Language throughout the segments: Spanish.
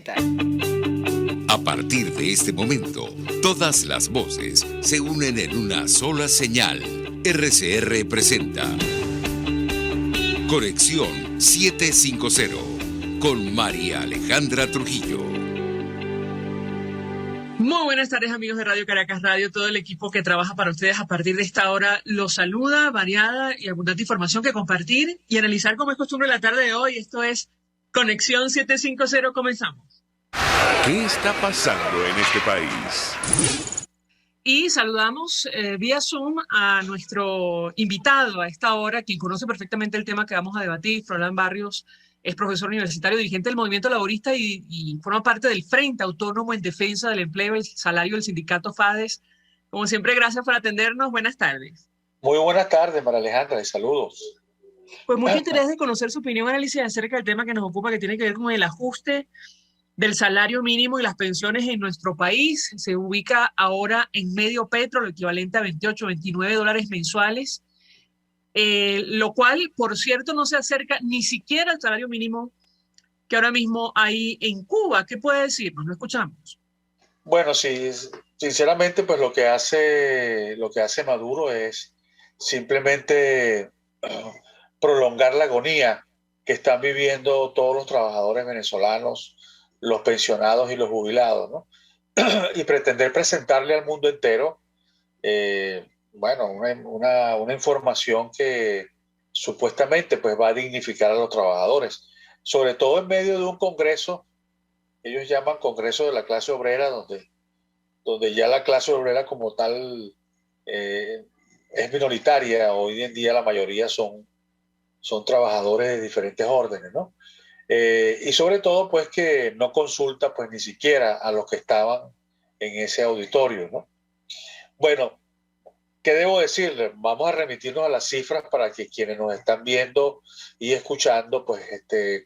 Digital. A partir de este momento, todas las voces se unen en una sola señal. RCR presenta Conexión 750 con María Alejandra Trujillo. Muy buenas tardes, amigos de Radio Caracas Radio. Todo el equipo que trabaja para ustedes a partir de esta hora los saluda. Variada y abundante información que compartir y analizar como es costumbre la tarde de hoy. Esto es Conexión 750. Comenzamos. ¿Qué está pasando en este país? Y saludamos vía Zoom a nuestro invitado a esta hora, quien conoce perfectamente el tema que vamos a debatir. Froilán Barrios es profesor universitario, dirigente del movimiento laborista y forma parte del Frente Autónomo en Defensa del Empleo y el Salario del sindicato FADES. Como siempre, gracias por atendernos. Buenas tardes. Muy buenas tardes, María Alejandra, y saludos. Pues mucho interés de conocer su opinión, análisis acerca del tema que nos ocupa, que tiene que ver con el ajuste del salario mínimo y las pensiones en nuestro país. Se ubica ahora en medio petro, lo equivalente a 28, 29 dólares mensuales, lo cual, por cierto, no se acerca ni siquiera al salario mínimo que ahora mismo hay en Cuba. ¿Qué puede decirnos? Lo escuchamos. Bueno, sí, sinceramente, pues lo que hace Maduro es simplemente prolongar la agonía que están viviendo todos los trabajadores venezolanos, los pensionados y los jubilados, ¿no? Y pretender presentarle al mundo entero, una información que supuestamente pues va a dignificar a los trabajadores, sobre todo en medio de un congreso, ellos llaman Congreso de la Clase Obrera, donde ya la clase obrera como tal es minoritaria. Hoy en día la mayoría son trabajadores de diferentes órdenes, ¿no? Y sobre todo, pues que no consulta, pues ni siquiera a los que estaban en ese auditorio, ¿no? Bueno, ¿qué debo decirles? Vamos a remitirnos a las cifras para que quienes nos están viendo y escuchando, pues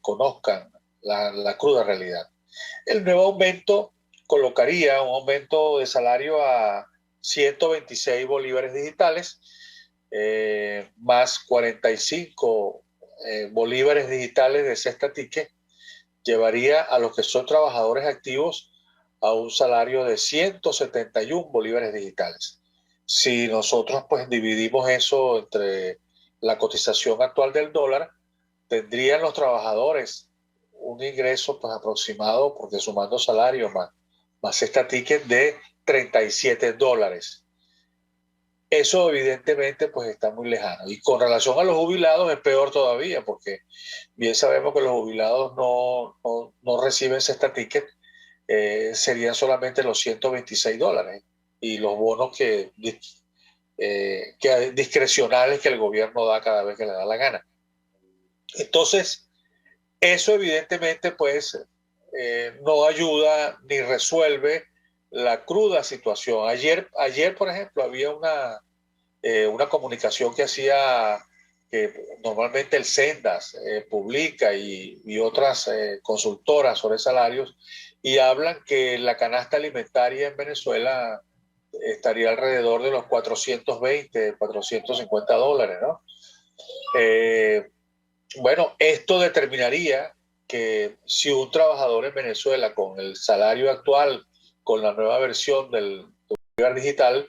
conozcan la cruda realidad. El nuevo aumento colocaría un aumento de salario a 126 bolívares digitales, más 45 bolívares digitales de cesta ticket, llevaría a los que son trabajadores activos a un salario de 171 bolívares digitales. Si nosotros pues dividimos eso entre la cotización actual del dólar, tendrían los trabajadores un ingreso pues aproximado, porque sumando salario más cesta ticket, de 37 dólares. Eso evidentemente pues está muy lejano. Y con relación a los jubilados es peor todavía, porque bien sabemos que los jubilados no reciben cesta ticket, serían solamente los 126 dólares y los bonos que discrecionales que el gobierno da cada vez que le da la gana. Entonces, eso evidentemente pues no ayuda ni resuelve la cruda situación. Ayer por ejemplo, había una comunicación que hacía, que normalmente el Sendas publica y otras consultoras sobre salarios, y hablan que la canasta alimentaria en Venezuela estaría alrededor de los 420, 450 dólares, ¿no? Bueno, esto determinaría que si un trabajador en Venezuela con el salario actual, con la nueva versión del bolívar digital,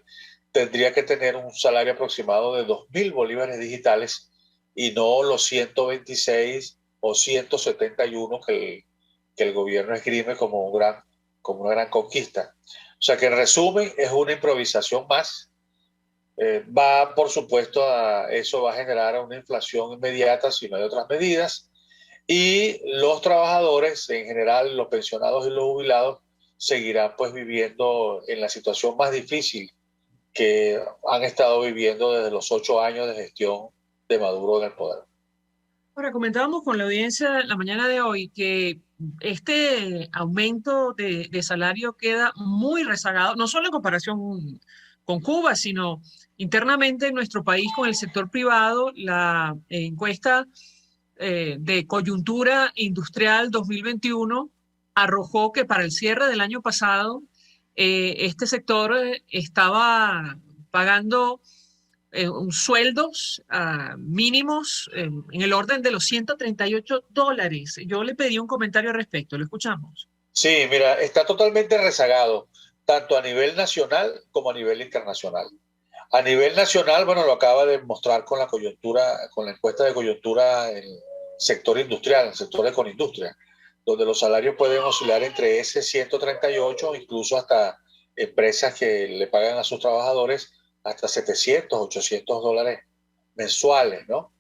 tendría que tener un salario aproximado de 2.000 bolívares digitales y no los 126 o 171 que el gobierno esgrime como una gran conquista. O sea que en resumen es una improvisación más. Por supuesto, eso va a generar una inflación inmediata si no hay otras medidas, y los trabajadores en general, los pensionados y los jubilados, seguirán pues viviendo en la situación más difícil que han estado viviendo desde los 8 años de gestión de Maduro en el poder. Ahora, comentábamos con la audiencia la mañana de hoy que este aumento de salario queda muy rezagado, no solo en comparación con Cuba, sino internamente en nuestro país con el sector privado. La encuesta de coyuntura industrial 2021 arrojó que para el cierre del año pasado este sector estaba pagando sueldos mínimos en el orden de los 138 dólares. Yo le pedí un comentario al respecto, lo escuchamos. Sí, mira, está totalmente rezagado, tanto a nivel nacional como a nivel internacional. A nivel nacional, bueno, lo acaba de mostrar con la coyuntura, con la encuesta de coyuntura en el sector industrial, en el sector de Econindustria, donde los salarios pueden oscilar entre ese 138, incluso hasta empresas que le pagan a sus trabajadores hasta 700, 800 dólares mensuales, ¿no?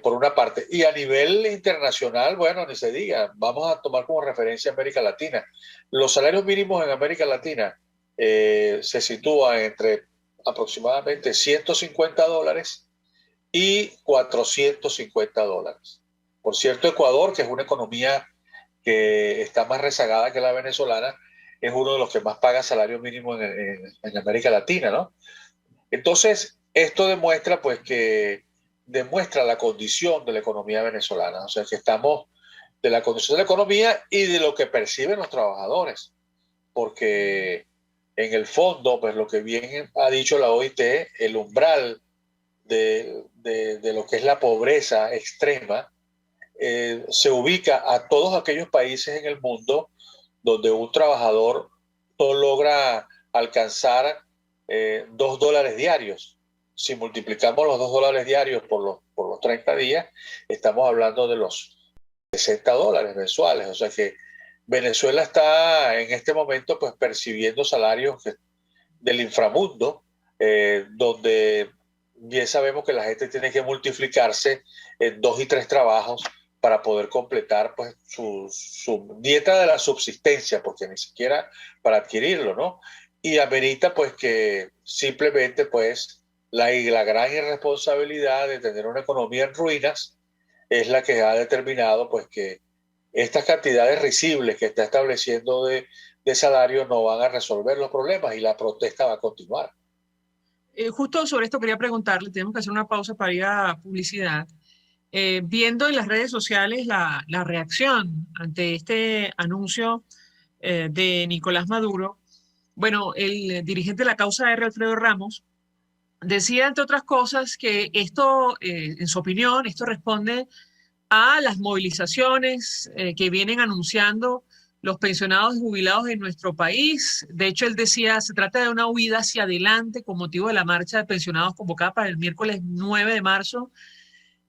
Por una parte. Y a nivel internacional, bueno, ni se diga, vamos a tomar como referencia América Latina. Los salarios mínimos en América Latina se sitúan entre aproximadamente 150 dólares y 450 dólares. Por cierto, Ecuador, que es una economía que está más rezagada que la venezolana, es uno de los que más paga salario mínimo en América Latina, ¿no? Entonces, esto demuestra, pues, que demuestra la condición de la economía venezolana, o sea, que estamos de la condición de la economía y de lo que perciben los trabajadores, porque en el fondo, pues lo que bien ha dicho la OIT, el umbral de lo que es la pobreza extrema, se ubica a todos aquellos países en el mundo donde un trabajador no logra alcanzar $2 diarios. Si multiplicamos los $2 diarios por los 30 días, estamos hablando de los $60 mensuales. O sea que Venezuela está en este momento pues percibiendo salarios del inframundo, donde bien sabemos que la gente tiene que multiplicarse en 2 y 3 trabajos para poder completar pues su dieta de la subsistencia, porque ni siquiera para adquirirlo, ¿no? Y amerita pues que simplemente pues la gran irresponsabilidad de tener una economía en ruinas es la que ha determinado pues que estas cantidades risibles que está estableciendo de salario no van a resolver los problemas y la protesta va a continuar. Justo sobre esto quería preguntarle, tenemos que hacer una pausa para ir a publicidad. Viendo en las redes sociales la reacción ante este anuncio de Nicolás Maduro, bueno, el dirigente de la causa R, Alfredo Ramos, decía, entre otras cosas, que esto, en su opinión, esto responde a las movilizaciones que vienen anunciando los pensionados y jubilados en nuestro país. De hecho, él decía, se trata de una huida hacia adelante con motivo de la marcha de pensionados convocada para el miércoles 9 de marzo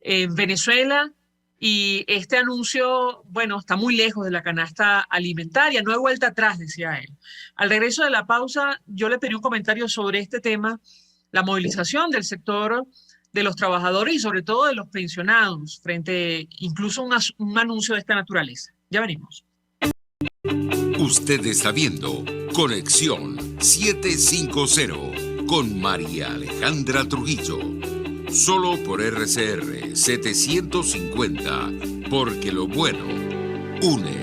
en Venezuela. Y este anuncio, bueno, está muy lejos de la canasta alimentaria, no hay vuelta atrás, decía él. Al regreso de la pausa, yo le pedí un comentario sobre este tema, la movilización del sector de los trabajadores y sobre todo de los pensionados frente incluso a un anuncio de esta naturaleza. Ya venimos. Usted está viendo Conexión 750 con María Alejandra Trujillo. Solo por RCR 750, porque lo bueno une.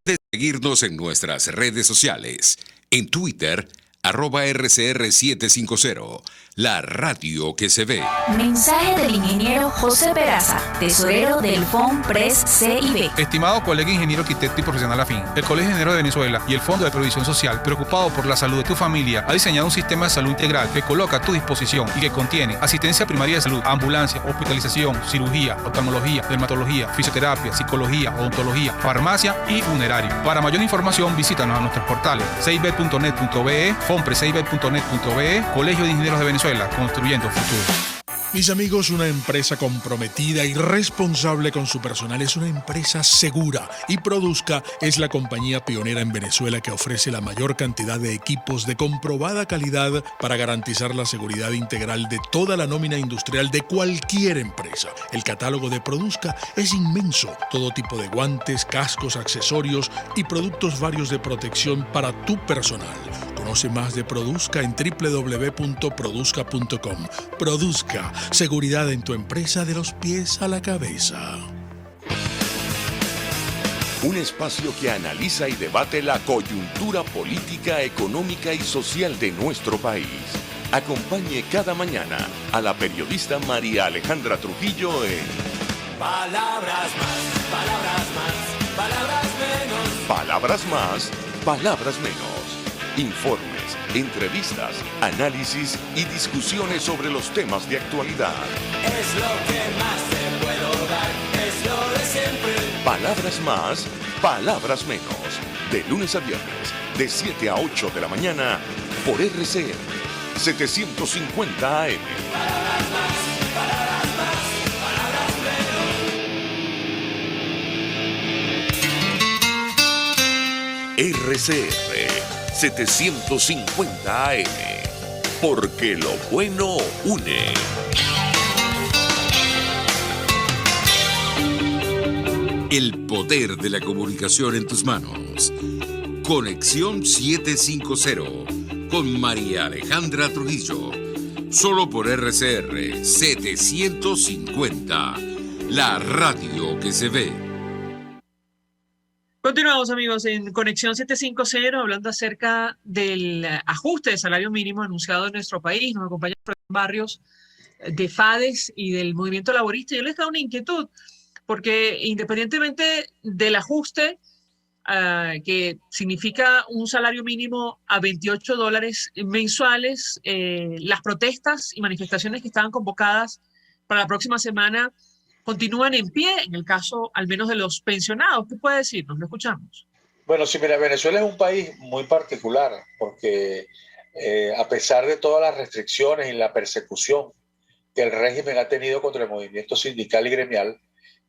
De seguirnos en nuestras redes sociales, en Twitter, @RCR750, la radio que se ve. Mensaje del ingeniero José Peraza, tesorero del FONPRES CIB. Estimado colega ingeniero, arquitecto y profesional afín, el Colegio de Ingenieros de Venezuela y el Fondo de Previsión Social, preocupado por la salud de tu familia, ha diseñado un sistema de salud integral que coloca a tu disposición y que contiene asistencia primaria de salud, ambulancia, hospitalización, cirugía, oftalmología, dermatología, fisioterapia, psicología, odontología, farmacia y funerario. Para mayor información, visítanos a nuestros portales cib.net.be, fonprescib.net.be, Colegio de Ingenieros de Venezuela, construyendo futuro. Mis amigos, una empresa comprometida y responsable con su personal es una empresa segura, y Produzca es la compañía pionera en Venezuela que ofrece la mayor cantidad de equipos de comprobada calidad para garantizar la seguridad integral de toda la nómina industrial de cualquier empresa. El catálogo de Produzca es inmenso, todo tipo de guantes, cascos, accesorios y productos varios de protección para tu personal. Conoce más de Produzca en www.produzca.com. Produzca, seguridad en tu empresa de los pies a la cabeza. Un espacio que analiza y debate la coyuntura política, económica y social de nuestro país. Acompañe cada mañana a la periodista María Alejandra Trujillo en Palabras más, palabras más, palabras menos. Palabras más, palabras menos. Informes, entrevistas, análisis y discusiones sobre los temas de actualidad. Es lo que más te puedo dar, es lo de siempre. Palabras más, palabras menos. De lunes a viernes, de 7 a 8 de la mañana, por RCN 750 AM. RCR 750 AM. Porque lo bueno une. El poder de la comunicación en tus manos. Conexión 750 con María Alejandra Trujillo. Solo por RCR 750. La radio que se ve. Continuamos, amigos, en Conexión 750, hablando acerca del ajuste de salario mínimo anunciado en nuestro país. Nos acompaña Barrios de FADES y del movimiento laborista. Yo les da una inquietud, porque independientemente del ajuste, que significa un salario mínimo a $28 mensuales, las protestas y manifestaciones que estaban convocadas para la próxima semana continúan en pie, en el caso al menos de los pensionados. ¿Qué puede decirnos? Lo escuchamos. Bueno, sí, mira, Venezuela es un país muy particular porque a pesar de todas las restricciones y la persecución que el régimen ha tenido contra el movimiento sindical y gremial,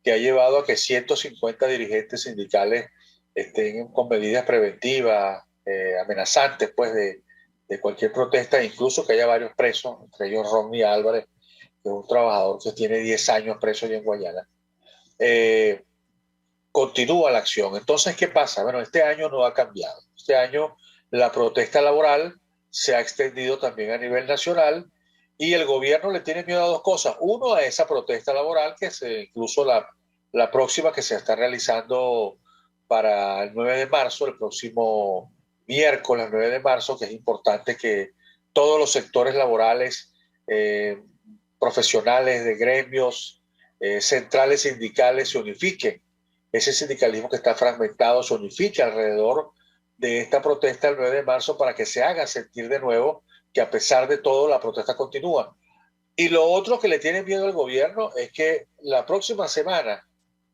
que ha llevado a que 150 dirigentes sindicales estén con medidas preventivas, amenazantes pues, de cualquier protesta, incluso que haya varios presos, entre ellos Rodney Álvarez, que es un trabajador que tiene 10 años preso allá en Guayana. Continúa la acción. Entonces, ¿qué pasa? Bueno, este año no ha cambiado. Este año la protesta laboral se ha extendido también a nivel nacional y el gobierno le tiene miedo a dos cosas. Uno, a esa protesta laboral, que es incluso la próxima que se está realizando para el 9 de marzo, el próximo miércoles 9 de marzo, que es importante que todos los sectores laborales, profesionales de gremios, centrales sindicales se unifiquen. Ese sindicalismo que está fragmentado se unifique alrededor de esta protesta el 9 de marzo para que se haga sentir de nuevo que a pesar de todo la protesta continúa. Y lo otro que le tiene miedo al gobierno es que la próxima semana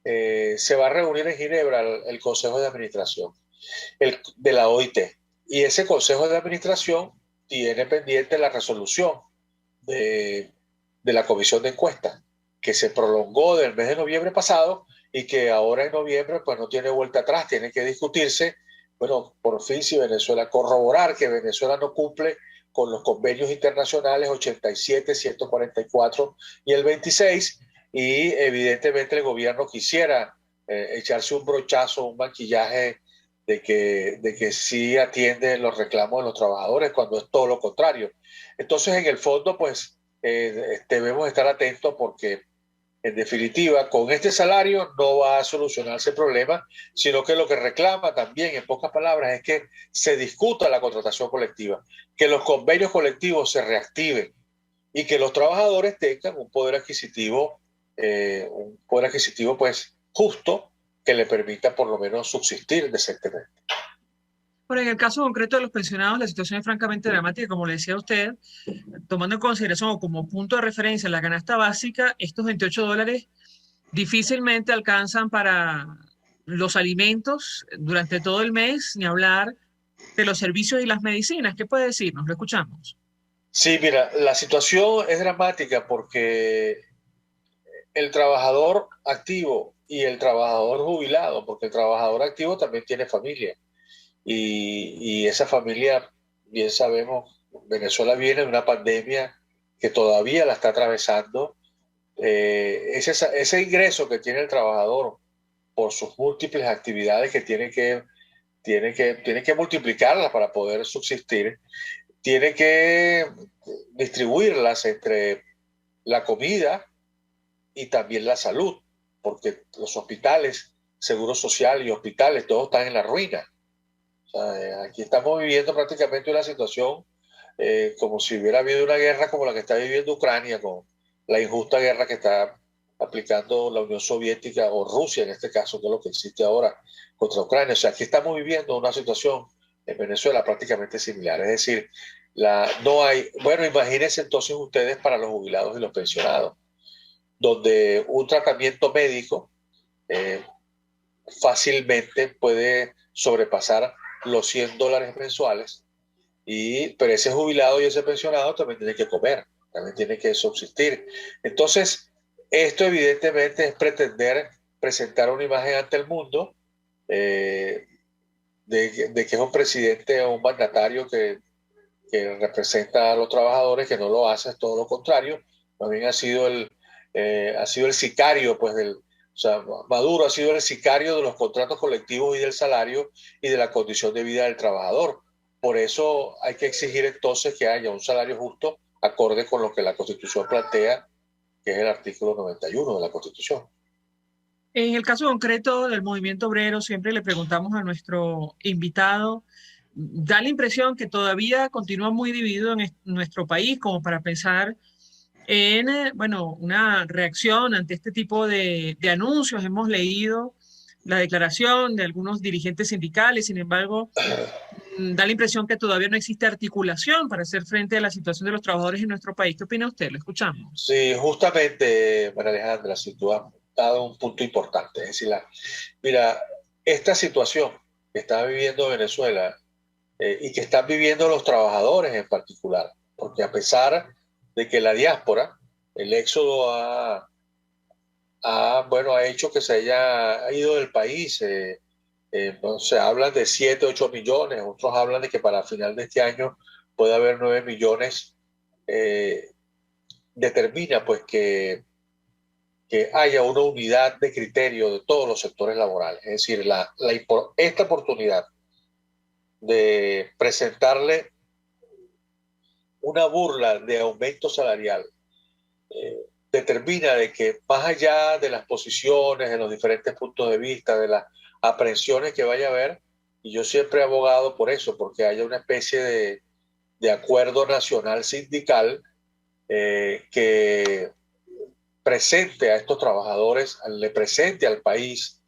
se va a reunir en Ginebra el Consejo de Administración de la OIT. Y ese Consejo de Administración tiene pendiente la resolución de la Comisión de Encuestas, que se prolongó del mes de noviembre pasado y que ahora en noviembre pues no tiene vuelta atrás, tiene que discutirse, bueno, por fin si Venezuela, corroborar que Venezuela no cumple con los convenios internacionales 87, 144 y el 26, y evidentemente el gobierno quisiera echarse un brochazo, un maquillaje de que sí atiende los reclamos de los trabajadores, cuando es todo lo contrario. Entonces, en el fondo, pues debemos estar atentos porque, en definitiva, con este salario no va a solucionarse el problema, sino que lo que reclama también, en pocas palabras, es que se discuta la contratación colectiva, que los convenios colectivos se reactiven y que los trabajadores tengan un poder adquisitivo pues justo, que le permita por lo menos subsistir decentemente. Bueno, en el caso concreto de los pensionados, la situación es francamente dramática. Como le decía a usted, tomando en consideración o como punto de referencia la canasta básica, estos $28 difícilmente alcanzan para los alimentos durante todo el mes, ni hablar de los servicios y las medicinas. ¿Qué puede decirnos? Lo escuchamos. Sí, mira, la situación es dramática porque el trabajador activo y el trabajador jubilado, porque el trabajador activo también tiene familia. Y esa familia, bien sabemos, Venezuela viene de una pandemia que todavía la está atravesando. Ese ingreso que tiene el trabajador por sus múltiples actividades que tiene que multiplicarlas para poder subsistir, tiene que distribuirlas entre la comida y también la salud, porque los hospitales, Seguro Social y hospitales, todos están en la ruina. O sea, aquí estamos viviendo prácticamente una situación como si hubiera habido una guerra como la que está viviendo Ucrania, con la injusta guerra que está aplicando la Unión Soviética o Rusia en este caso, que es lo que existe ahora contra Ucrania. O sea, aquí estamos viviendo una situación en Venezuela prácticamente similar. Es decir, no hay, bueno, imagínense entonces ustedes para los jubilados y los pensionados, donde un tratamiento médico fácilmente puede sobrepasar los $100 mensuales, pero ese jubilado y ese pensionado también tiene que comer, también tiene que subsistir. Entonces, esto evidentemente es pretender presentar una imagen ante el mundo de que es un presidente o un mandatario que representa a los trabajadores, que no lo hace, es todo lo contrario. También ha sido el sicario, pues, o sea, Maduro ha sido el sicario de los contratos colectivos y del salario y de la condición de vida del trabajador. Por eso hay que exigir entonces que haya un salario justo acorde con lo que la Constitución plantea, que es el artículo 91 de la Constitución. En el caso concreto del movimiento obrero, siempre le preguntamos a nuestro invitado, da la impresión que todavía continúa muy dividido en nuestro país como para pensar en, bueno, una reacción ante este tipo de anuncios. Hemos leído la declaración de algunos dirigentes sindicales, sin embargo, da la impresión que todavía no existe articulación para hacer frente a la situación de los trabajadores en nuestro país. ¿Qué opina usted? Lo escuchamos. Sí, justamente, María Alejandra, si tú has dado un punto importante. Es decir, mira, esta situación que está viviendo Venezuela y que están viviendo los trabajadores en particular, porque a pesar de que la diáspora, el éxodo ha hecho que se haya ido del país. Se hablan de 7, 8 millones, otros hablan de que para final de este año puede haber 9 millones. Determina pues que haya una unidad de criterio de todos los sectores laborales. Es decir, esta oportunidad de presentarle una burla de aumento salarial determina de que más allá de las posiciones, de los diferentes puntos de vista, de las aprehensiones que vaya a haber, y yo siempre he abogado por eso, porque haya una especie de acuerdo nacional sindical que presente a estos trabajadores, le presente al país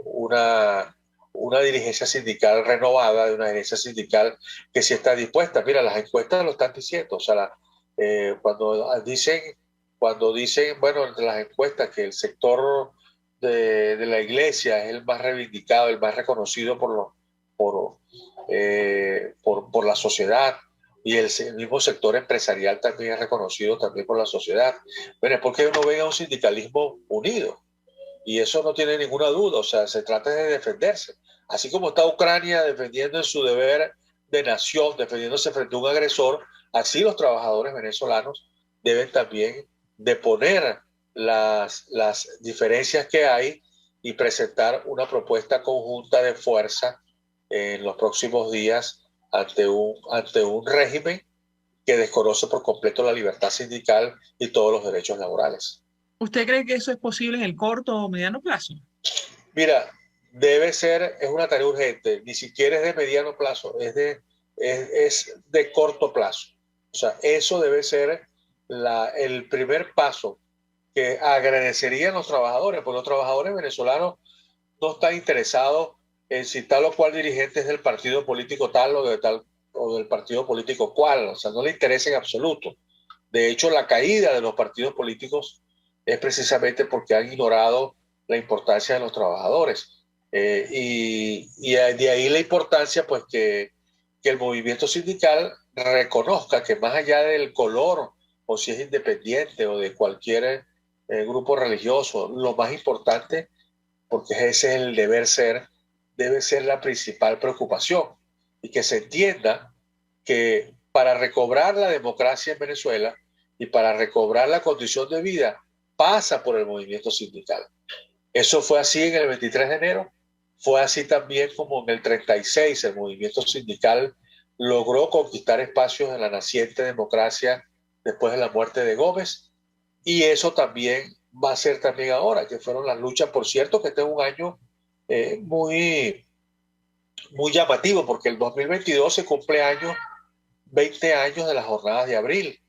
una dirigencia sindical renovada, de una dirigencia sindical que sí está dispuesta. Mira, las encuestas lo están diciendo, o sea, cuando dicen, bueno, entre las encuestas que el sector de la iglesia es el más reivindicado, el más reconocido por la sociedad, y el mismo sector empresarial también es reconocido también por la sociedad. Bueno, es porque uno ve a un sindicalismo unido, y eso no tiene ninguna duda, o sea, se trata de defenderse. Así como está Ucrania defendiendo en su deber de nación, defendiéndose frente a un agresor, así los trabajadores venezolanos deben también deponer las diferencias que hay y presentar una propuesta conjunta de fuerza en los próximos días ante un régimen que desconoce por completo la libertad sindical y todos los derechos laborales. ¿Usted cree que eso es posible en el corto o mediano plazo? Mira, es una tarea urgente, ni siquiera es de mediano plazo, es de corto plazo. O sea, eso debe ser el primer paso que agradecerían los trabajadores, porque los trabajadores venezolanos no están interesados en si tal o cual dirigente es del partido político tal o del partido político cual, o sea, no le interesa en absoluto. De hecho, la caída de los partidos políticos es precisamente porque han ignorado la importancia de los trabajadores. Y de ahí la importancia, pues, que el movimiento sindical reconozca que más allá del color, o si es independiente o de cualquier grupo religioso, lo más importante, porque ese es el deber ser, debe ser la principal preocupación, y que se entienda que para recobrar la democracia en Venezuela y para recobrar la condición de vida pasa por el movimiento sindical. Eso fue así en el 23 de enero, fue así también como en el 36 el movimiento sindical logró conquistar espacios en la naciente democracia después de la muerte de Gómez, y eso también va a ser también ahora, que fueron las luchas, por cierto, que este es un año muy, muy llamativo, porque el 2022 se cumple 20 años de las jornadas de abril,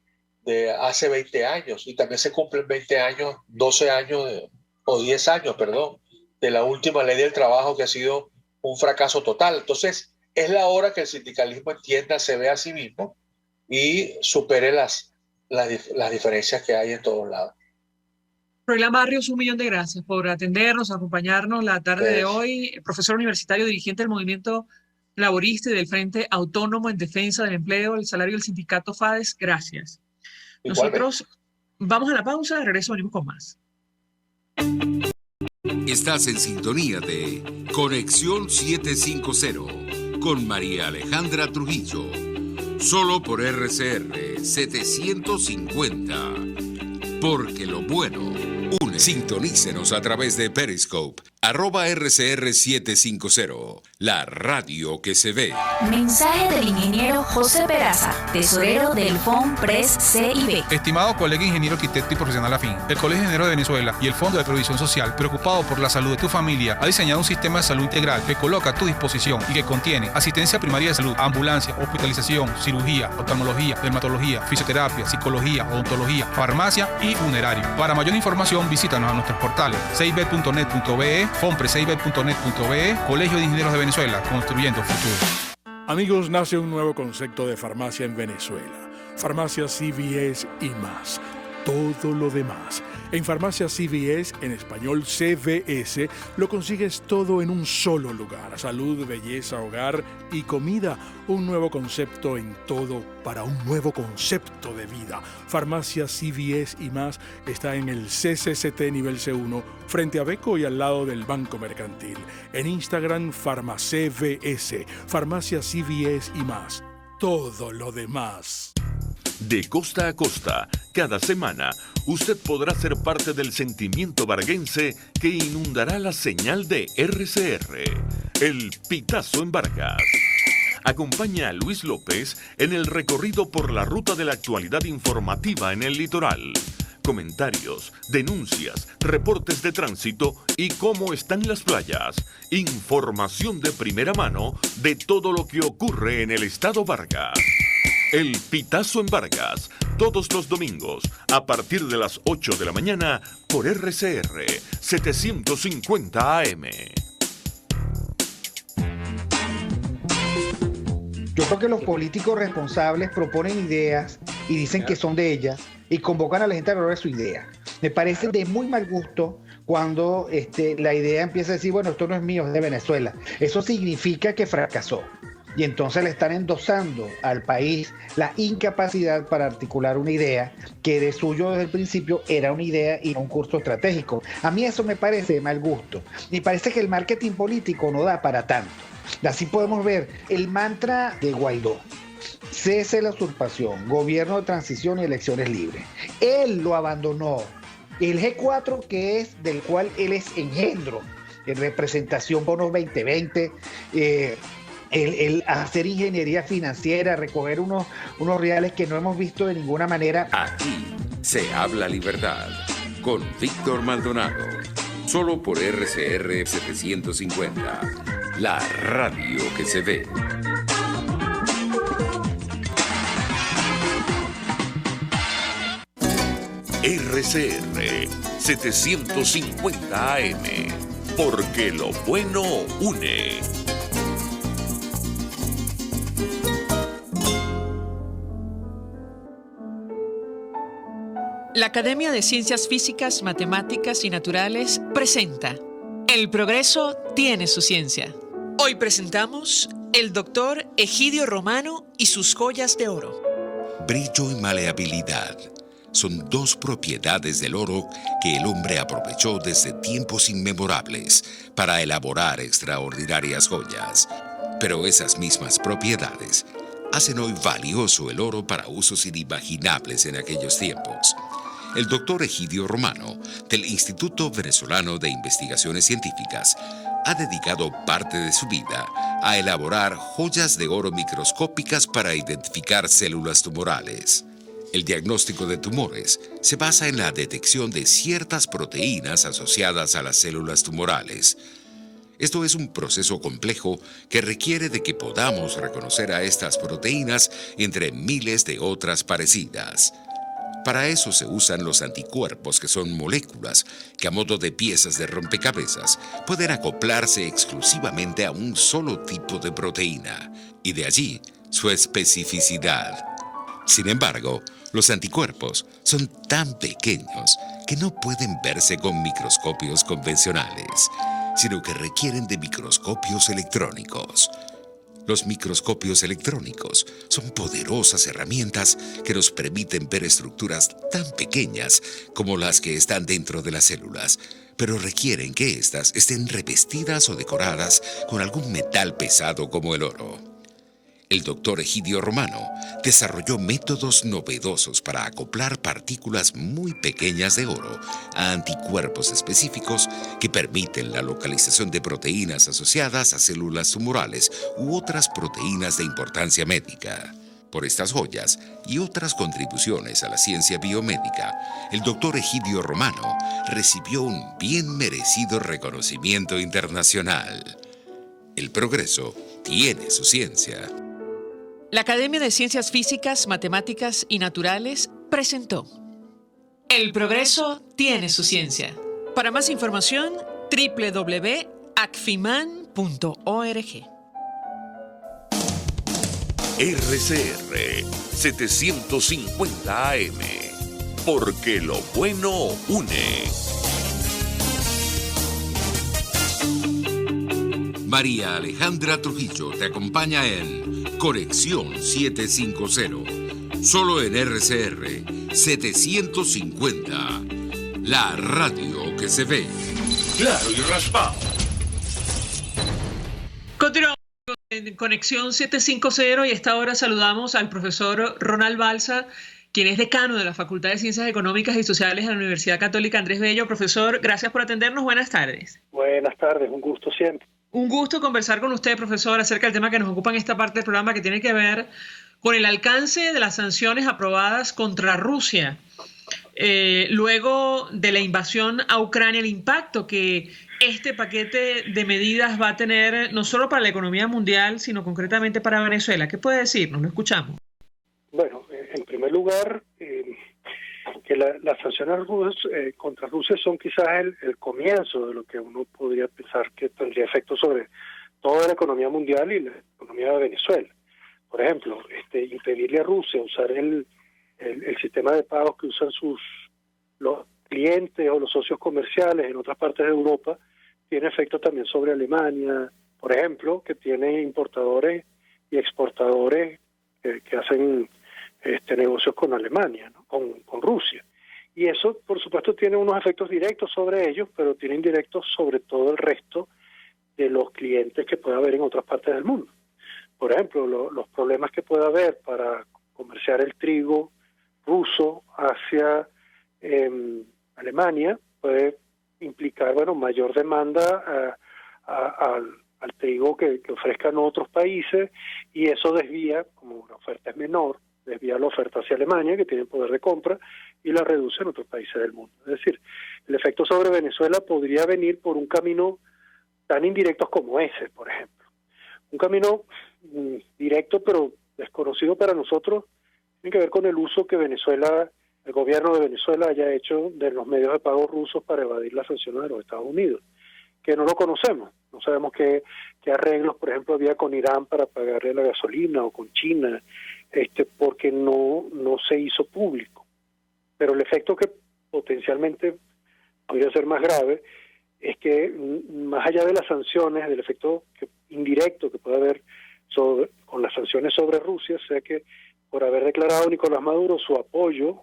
de hace 20 años, y también se cumplen 20 años, 12 años, o 10 años, perdón, de la última ley del trabajo, que ha sido un fracaso total. Entonces, es la hora que el sindicalismo entienda, se vea a sí mismo y supere las diferencias que hay en todos lados. Froilán Barrios, 1.000.000 de gracias por atendernos, acompañarnos la tarde de hoy. Profesor universitario, dirigente del movimiento laborista y del Frente Autónomo en Defensa del Empleo, el Salario del Sindicato FADES, gracias. Nosotros vamos a la pausa, de regreso venimos con más. Estás en sintonía de Conexión 750 con María Alejandra Trujillo, solo por RCR 750, porque lo bueno une. Sintonícenos a través de Periscope, @RCR750, la radio que se ve. Mensaje del ingeniero José Peraza, tesorero del FOMPRES CIB. Estimado colega ingeniero arquitecto y profesional afín, el Colegio de Ingenieros de Venezuela y el Fondo de Previsión Social, preocupado por la salud de tu familia, ha diseñado un sistema de salud integral que coloca a tu disposición y que contiene asistencia primaria de salud, ambulancia, hospitalización, cirugía, oftalmología, dermatología, fisioterapia, psicología, odontología, farmacia y funerario. Para mayor información, visítanos a nuestros portales cib.net.be, fomprescib.net.be, Colegio de Ingenieros de Venezuela, construyendo futuro. Amigos, nace un nuevo concepto de farmacia en Venezuela. Farmacia CVS y más. Todo lo demás. En Farmacia CVS, en español CVS, lo consigues todo en un solo lugar. Salud, belleza, hogar y comida. Un nuevo concepto en todo para un nuevo concepto de vida. Farmacia CVS y más está en el CCCT nivel C1, frente a Beco y al lado del Banco Mercantil. En Instagram, FarmaCVS. Farmacia CVS y más. Todo lo demás. De costa a costa, cada semana, usted podrá ser parte del sentimiento varguense que inundará la señal de RCR, el Pitazo en Vargas. Acompaña a Luis López en el recorrido por la ruta de la actualidad informativa en el litoral. Comentarios, denuncias, reportes de tránsito y cómo están las playas. Información de primera mano de todo lo que ocurre en el estado Vargas. El Pitazo en Vargas, todos los domingos, a partir de las 8 de la mañana, por RCR 750 AM. Yo creo que los políticos responsables proponen ideas y dicen que son de ellas y convocan a la gente a lograr su idea. Me parece de muy mal gusto cuando la idea empieza a decir, bueno, esto no es mío, es de Venezuela. Eso significa que fracasó. Y entonces le están endosando al país la incapacidad para articular una idea que de suyo desde el principio era una idea y no un curso estratégico. A mí eso me parece de mal gusto. Me parece que el marketing político no da para tanto. Así podemos ver el mantra de Guaidó: cese la usurpación, gobierno de transición y elecciones libres. Él lo abandonó. El G4, que es del cual él es engendro, en representación bonos 2020, el hacer ingeniería financiera, recoger unos reales que no hemos visto de ninguna manera. Aquí se habla libertad con Víctor Maldonado, solo por RCR 750, la radio que se ve. RCR 750 AM, porque lo bueno une. La Academia de Ciencias Físicas, Matemáticas y Naturales presenta El progreso tiene su ciencia. Hoy presentamos el doctor Egidio Romano y sus joyas de oro. Brillo y maleabilidad son dos propiedades del oro que el hombre aprovechó desde tiempos inmemorables para elaborar extraordinarias joyas. Pero esas mismas propiedades hacen hoy valioso el oro para usos inimaginables en aquellos tiempos. El doctor Egidio Romano, del Instituto Venezolano de Investigaciones Científicas, ha dedicado parte de su vida a elaborar joyas de oro microscópicas para identificar células tumorales. El diagnóstico de tumores se basa en la detección de ciertas proteínas asociadas a las células tumorales. Esto es un proceso complejo que requiere de que podamos reconocer a estas proteínas entre miles de otras parecidas. Para eso se usan los anticuerpos, que son moléculas que a modo de piezas de rompecabezas pueden acoplarse exclusivamente a un solo tipo de proteína, y de allí su especificidad. Sin embargo, los anticuerpos son tan pequeños que no pueden verse con microscopios convencionales, sino que requieren de microscopios electrónicos. Los microscopios electrónicos son poderosas herramientas que nos permiten ver estructuras tan pequeñas como las que están dentro de las células, pero requieren que éstas estén revestidas o decoradas con algún metal pesado como el oro. El doctor Egidio Romano desarrolló métodos novedosos para acoplar partículas muy pequeñas de oro a anticuerpos específicos que permiten la localización de proteínas asociadas a células tumorales u otras proteínas de importancia médica. Por estas joyas y otras contribuciones a la ciencia biomédica, el doctor Egidio Romano recibió un bien merecido reconocimiento internacional. El progreso tiene su ciencia. La Academia de Ciencias Físicas, Matemáticas y Naturales presentó El progreso tiene su ciencia. Para más información, www.acfiman.org. RCR 750 AM, porque lo bueno une. María Alejandra Trujillo te acompaña en Conexión 750, solo en RCR 750, la radio que se ve. Claro y raspado. Continuamos en Conexión 750 y a esta hora saludamos al profesor Ronald Balsa, quien es decano de la Facultad de Ciencias Económicas y Sociales de la Universidad Católica Andrés Bello. Profesor, gracias por atendernos. Buenas tardes. Buenas tardes, un gusto siempre. Un gusto conversar con usted, profesor, acerca del tema que nos ocupa en esta parte del programa, que tiene que ver con el alcance de las sanciones aprobadas contra Rusia. Luego de la invasión a Ucrania, el impacto que este paquete de medidas va a tener no solo para la economía mundial, sino concretamente para Venezuela. ¿Qué puede decirnos? Lo escuchamos. Bueno, en primer lugar, que las sanciones contra Rusia son quizás el comienzo de lo que uno podría pensar que tendría efecto sobre toda la economía mundial y la economía de Venezuela. Por ejemplo, impedirle a Rusia usar el sistema de pagos que usan los clientes o los socios comerciales en otras partes de Europa tiene efecto también sobre Alemania, por ejemplo, que tiene importadores y exportadores que hacen negocios con Alemania, ¿no? con Rusia. Y eso, por supuesto, tiene unos efectos directos sobre ellos, pero tiene indirectos sobre todo el resto de los clientes que puede haber en otras partes del mundo. Por ejemplo, los problemas que puede haber para comerciar el trigo ruso hacia Alemania puede implicar, mayor demanda al trigo que ofrezcan otros países, y eso desvía, como la oferta es menor, desvía la oferta hacia Alemania, que tiene poder de compra, y la reduce en otros países del mundo. Es decir, el efecto sobre Venezuela podría venir por un camino tan indirecto como ese, por ejemplo. Un camino directo pero desconocido para nosotros tiene que ver con el uso que el gobierno de Venezuela haya hecho de los medios de pago rusos para evadir las sanciones de los Estados Unidos, que no lo conocemos. No sabemos qué arreglos, por ejemplo, había con Irán para pagarle la gasolina, o con China, porque no se hizo público. Pero el efecto que potencialmente podría ser más grave es que, más allá de las sanciones, del efecto indirecto que puede haber con las sanciones sobre Rusia, sea que por haber declarado Nicolás Maduro su apoyo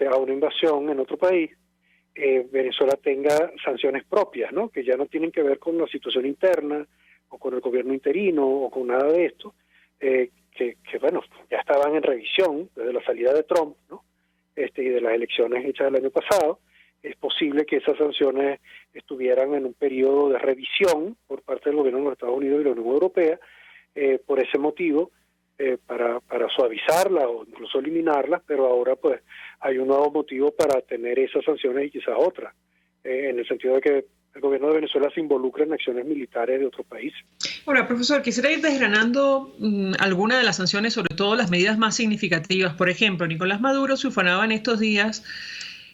a una invasión en otro país, Venezuela tenga sanciones propias, ¿no? Que ya no tienen que ver con la situación interna o con el gobierno interino o con nada de esto, que ya estaban en revisión desde la salida de Trump, ¿no? Y de las elecciones hechas el año pasado. Es posible que esas sanciones estuvieran en un periodo de revisión por parte del gobierno de los Estados Unidos y la Unión Europea, por ese motivo, para suavizarlas o incluso eliminarlas, pero ahora pues hay un nuevo motivo para tener esas sanciones y quizás otras, en el sentido de que el gobierno de Venezuela se involucra en acciones militares de otros países. Ahora, profesor, quisiera ir desgranando algunas de las sanciones, sobre todo las medidas más significativas. Por ejemplo, Nicolás Maduro se ufanaba en estos días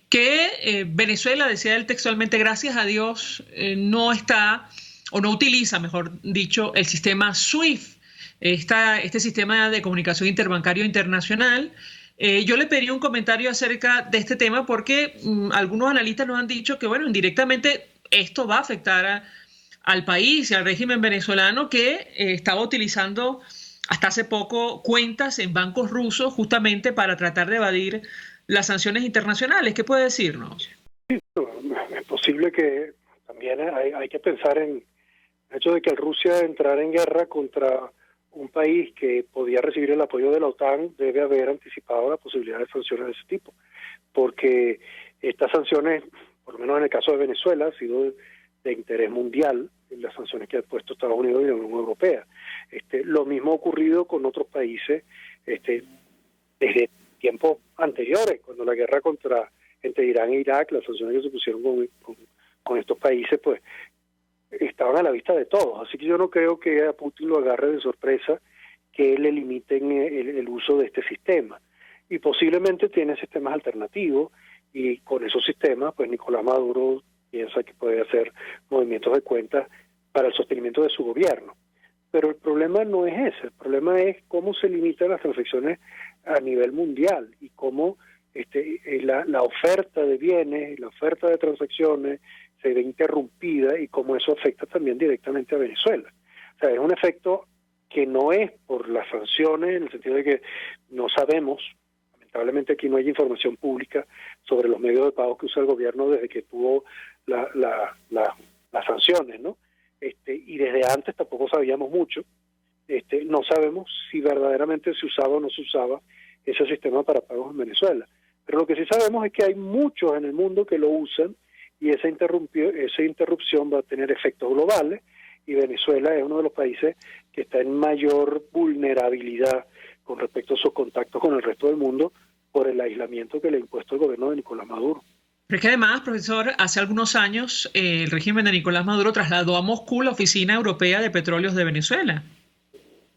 que Venezuela, decía él textualmente, gracias a Dios, no está, o no utiliza, mejor dicho, el sistema SWIFT, este sistema de comunicación interbancario internacional, Yo le pediría un comentario acerca de este tema porque algunos analistas nos han dicho que, bueno, indirectamente esto va a afectar al país y al régimen venezolano que estaba utilizando hasta hace poco cuentas en bancos rusos justamente para tratar de evadir las sanciones internacionales. ¿Qué puede decirnos? Sí, es posible que también hay que pensar en el hecho de que Rusia entrara en guerra contra un país que podía recibir el apoyo de la OTAN. Debe haber anticipado la posibilidad de sanciones de ese tipo, porque estas sanciones, por lo menos en el caso de Venezuela, han sido de interés mundial, las sanciones que ha puesto Estados Unidos y la Unión Europea. Lo mismo ha ocurrido con otros países desde tiempos anteriores, cuando la guerra entre Irán e Irak, las sanciones que se pusieron con estos países, pues estaban a la vista de todos. Así que yo no creo que a Putin lo agarre de sorpresa que le limiten el uso de este sistema. Y posiblemente tiene sistemas alternativos, y con esos sistemas, pues Nicolás Maduro piensa que puede hacer movimientos de cuentas para el sostenimiento de su gobierno. Pero el problema no es ese, el problema es cómo se limitan las transacciones a nivel mundial y cómo la oferta de bienes, la oferta de transacciones se ve interrumpida y cómo eso afecta también directamente a Venezuela. O sea, es un efecto que no es por las sanciones, en el sentido de que no sabemos, lamentablemente aquí no hay información pública sobre los medios de pago que usa el gobierno desde que tuvo las sanciones, ¿no? Y desde antes tampoco sabíamos mucho. No sabemos si verdaderamente se usaba o no se usaba ese sistema para pagos en Venezuela. Pero lo que sí sabemos es que hay muchos en el mundo que lo usan, y esa interrupción va a tener efectos globales, y Venezuela es uno de los países que está en mayor vulnerabilidad con respecto a sus contactos con el resto del mundo por el aislamiento que le ha impuesto el gobierno de Nicolás Maduro. Pero es que además, profesor, hace algunos años el régimen de Nicolás Maduro trasladó a Moscú la Oficina Europea de Petróleos de Venezuela.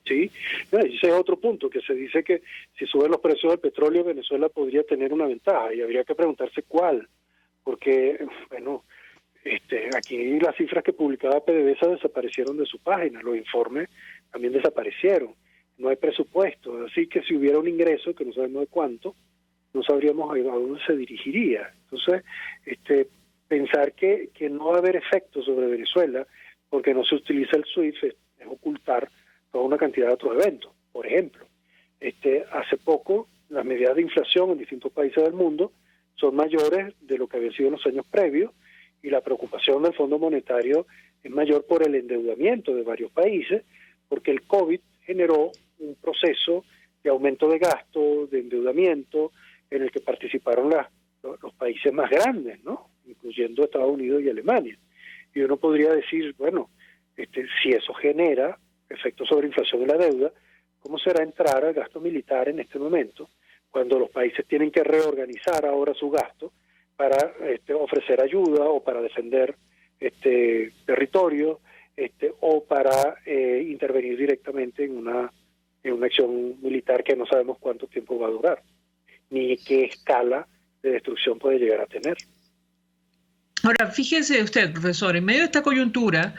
Sí, ese es otro punto, que se dice que si suben los precios del petróleo, Venezuela podría tener una ventaja, y habría que preguntarse cuál, porque, bueno, aquí las cifras que publicaba PDVSA desaparecieron de su página, los informes también desaparecieron, no hay presupuesto, así que si hubiera un ingreso, que no sabemos de cuánto, no sabríamos a dónde se dirigiría. Entonces, pensar que no va a haber efecto sobre Venezuela porque no se utiliza el SWIFT es ocultar toda una cantidad de otros eventos. Por ejemplo, hace poco las medidas de inflación en distintos países del mundo son mayores de lo que había sido en los años previos, y la preocupación del Fondo Monetario es mayor por el endeudamiento de varios países, porque el COVID generó un proceso de aumento de gasto, de endeudamiento, en el que participaron los países más grandes, ¿no? Incluyendo Estados Unidos y Alemania. Y uno podría decir, bueno, si eso genera efectos sobre inflación y la deuda, ¿cómo será entrar al gasto militar en este momento, cuando los países tienen que reorganizar ahora su gasto para ofrecer ayuda o para defender territorio o para intervenir directamente en una acción militar que no sabemos cuánto tiempo va a durar, ni qué escala de destrucción puede llegar a tener? Ahora, fíjese usted, profesor, en medio de esta coyuntura,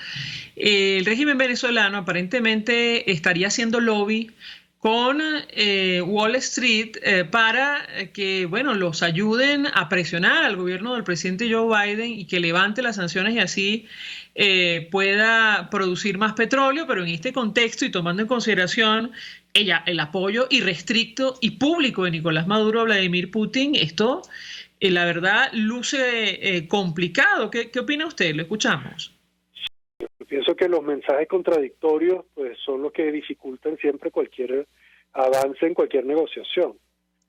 el régimen venezolano aparentemente estaría haciendo lobby con Wall Street para que, bueno, los ayuden a presionar al gobierno del presidente Joe Biden y que levante las sanciones y así pueda producir más petróleo, pero en este contexto y tomando en consideración el apoyo irrestricto y público de Nicolás Maduro a Vladimir Putin, esto, la verdad, luce complicado. ¿Qué opina usted? Lo escuchamos. Yo pienso que los mensajes contradictorios pues son los que dificultan siempre cualquier avance en cualquier negociación.